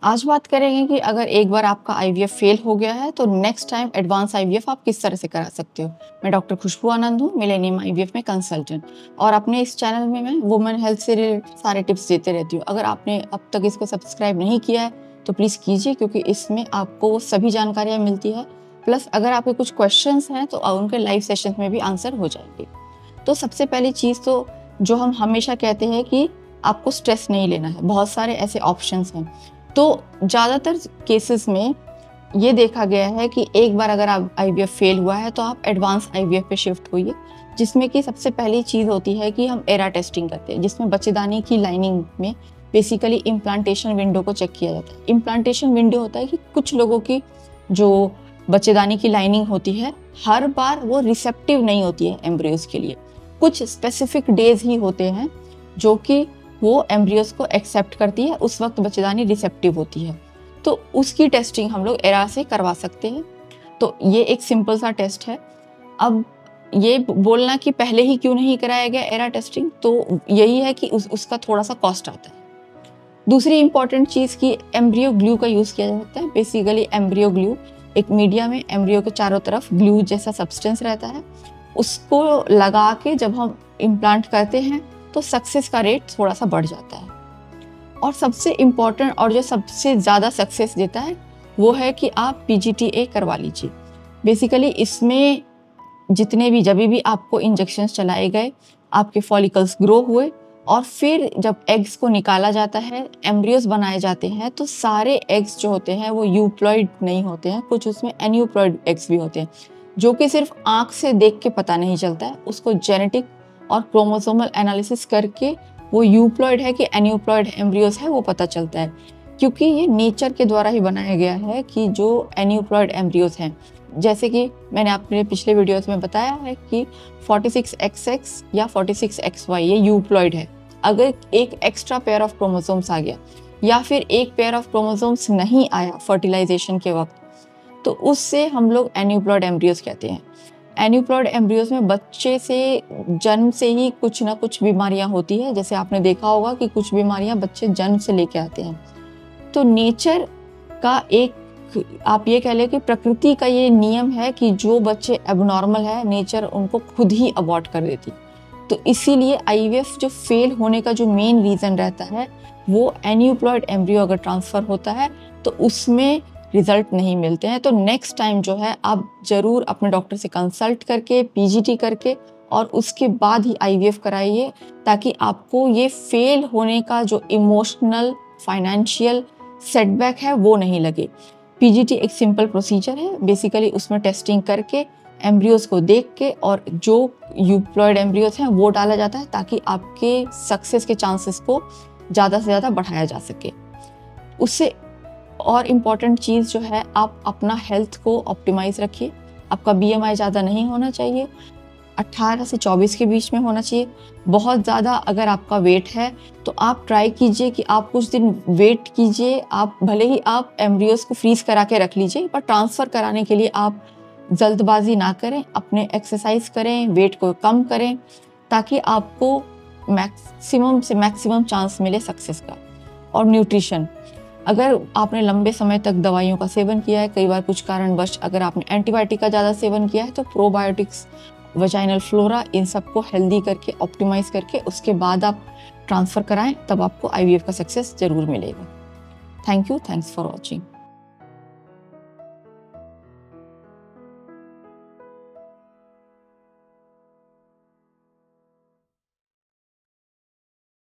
आज बात करेंगे कि अगर एक बार आपका आईवीएफ फेल हो गया है तो नेक्स्ट टाइम एडवांस आईवीएफ आप किस तरह से करा सकते हो। मैं डॉक्टर खुशबू आनंद हूँ, मिलेनियम आईवीएफ में कंसल्टेंट, और अपने इस चैनल में मैं वुमेन हेल्थ से रिलेटेड सारे टिप्स देते रहती हूँ। अगर आपने अब तक इसको सब्सक्राइब नहीं किया है तो प्लीज़ कीजिए, क्योंकि इसमें आपको सभी जानकारियाँ मिलती है। प्लस अगर आपके कुछ क्वेश्चंस हैं तो उनके लाइव सेशन में भी आंसर हो जाएंगे। तो सबसे पहली चीज़ तो जो हम हमेशा कहते हैं कि आपको स्ट्रेस नहीं लेना है, बहुत सारे ऐसे ऑप्शंस हैं। तो ज़्यादातर केसेस में ये देखा गया है कि एक बार अगर आप आईवीएफ फेल हुआ है तो आप एडवांस आईवीएफ पे शिफ्ट होइए, जिसमें कि सबसे पहली चीज़ होती है कि हम एरा टेस्टिंग करते हैं, जिसमें बच्चेदानी की लाइनिंग में बेसिकली इम्प्लांटेशन विंडो को चेक किया जाता है। इम्प्लांटेशन विंडो होता है कि कुछ लोगों की जो बच्चेदानी की लाइनिंग होती है हर बार वो रिसेप्टिव नहीं होती है एम्ब्रियोज के लिए। कुछ स्पेसिफिक डेज ही होते हैं जो कि वो एम्ब्रियोज को एक्सेप्ट करती है, उस वक्त बच्चेदानी रिसेप्टिव होती है, तो उसकी टेस्टिंग हम लोग एरा से करवा सकते हैं। तो ये एक सिंपल सा टेस्ट है। अब ये बोलना कि पहले ही क्यों नहीं कराया गया एरा टेस्टिंग, तो यही है कि उसका थोड़ा सा कॉस्ट आता है। दूसरी इंपॉर्टेंट चीज़ कि एम्ब्रियो ग्लू का यूज़ किया जा सकता है। बेसिकली एम्ब्रियो ग्लू एक मीडिया में एम्ब्रियो के चारों तरफ ग्लू जैसा सब्सटेंस रहता है, उसको लगा के जब हम इम्प्लांट करते हैं तो सक्सेस का रेट थोड़ा सा बढ़ जाता है। और सबसे इम्पॉर्टेंट और जो सबसे ज़्यादा सक्सेस देता है वो है कि आप पीजीटीए करवा लीजिए। बेसिकली इसमें जितने भी जब भी आपको इंजेक्शंस चलाए गए, आपके फॉलिकल्स ग्रो हुए, और फिर जब एग्स को निकाला जाता है, एम्ब्रियोज बनाए जाते हैं, तो सारे एग्स जो होते हैं वो यूप्लॉइड नहीं होते हैं, कुछ उसमें एन्यूप्लॉइड एग्स भी होते हैं, जो कि सिर्फ आँख से देख के पता नहीं चलता है। उसको जेनेटिक और क्रोमोसोमल एनालिसिस करके वो यूप्लॉइड है कि एन्यूप्लॉइड एम्ब्रियोज है वो पता चलता है, क्योंकि ये नेचर के द्वारा ही बनाया गया है कि जो एन्यूप्लॉइड एम्ब्रियोज हैं, जैसे कि मैंने अपने पिछले वीडियोस में बताया है कि 46XX या 46XY ये यूप्लॉइड है। अगर एक एक्स्ट्रा पेयर ऑफ क्रोमोसोम्स आ गया या फिर एक पेयर ऑफ क्रोमोसोम्स नहीं आया फर्टिलाइजेशन के वक्त, तो उससे हम लोग एन्यूप्लॉइड एम्ब्रियोज कहते हैं। एन्यूप्लॉइड एम्ब्रियोज में बच्चे से जन्म से ही कुछ ना कुछ बीमारियां होती है। जैसे आपने देखा होगा कि कुछ बीमारियां बच्चे जन्म से लेके आते हैं। तो नेचर का एक, आप ये कह लें कि प्रकृति का ये नियम है कि जो बच्चे एबनॉर्मल है नेचर उनको खुद ही अबॉर्ट कर देती। तो इसीलिए आईवीएफ जो फेल होने का जो मेन रीज़न रहता है वो एन्यूप्लॉइड एम्ब्रियो अगर ट्रांसफ़र होता है तो उसमें रिजल्ट नहीं मिलते हैं। तो नेक्स्ट टाइम जो है आप ज़रूर अपने डॉक्टर से कंसल्ट करके पीजीटी करके और उसके बाद ही आईवीएफ कराइए, ताकि आपको ये फेल होने का जो इमोशनल फाइनेंशियल सेटबैक है वो नहीं लगे। पीजीटी एक सिंपल प्रोसीजर है, बेसिकली उसमें टेस्टिंग करके एम्ब्रियोज को देख के और जो यूप्लॉइड एम्ब्रियोज हैं वो डाला जाता है, ताकि आपके सक्सेस के चांसेस को ज़्यादा से ज़्यादा बढ़ाया जा सके। उससे और इम्पॉर्टेंट चीज़ जो है, आप अपना हेल्थ को ऑप्टिमाइज़ रखिए। आपका बीएमआई ज़्यादा नहीं होना चाहिए, 18 से 24 के बीच में होना चाहिए। बहुत ज़्यादा अगर आपका वेट है तो आप ट्राई कीजिए कि आप कुछ दिन वेट कीजिए। आप भले ही आप एम्ब्रियोज को फ्रीज करा के रख लीजिए, पर ट्रांसफ़र कराने के लिए आप जल्दबाजी ना करें, अपने एक्सरसाइज करें, वेट को कम करें, ताकि आपको मैक्सिमम से मैक्सिमम चांस मिले सक्सेस का। और न्यूट्रिशन, अगर आपने लंबे समय तक दवाइयों का सेवन किया है, कई बार कुछ कारणवश अगर आपने एंटीबायोटिक का ज़्यादा सेवन किया है, तो प्रोबायोटिक्स, वजाइनल फ्लोरा, इन सबको हेल्दी करके ऑप्टिमाइज़ करके उसके बाद आप ट्रांसफ़र कराएं, तब आपको आईवीएफ का सक्सेस ज़रूर मिलेगा। Thank you, thanks for watching.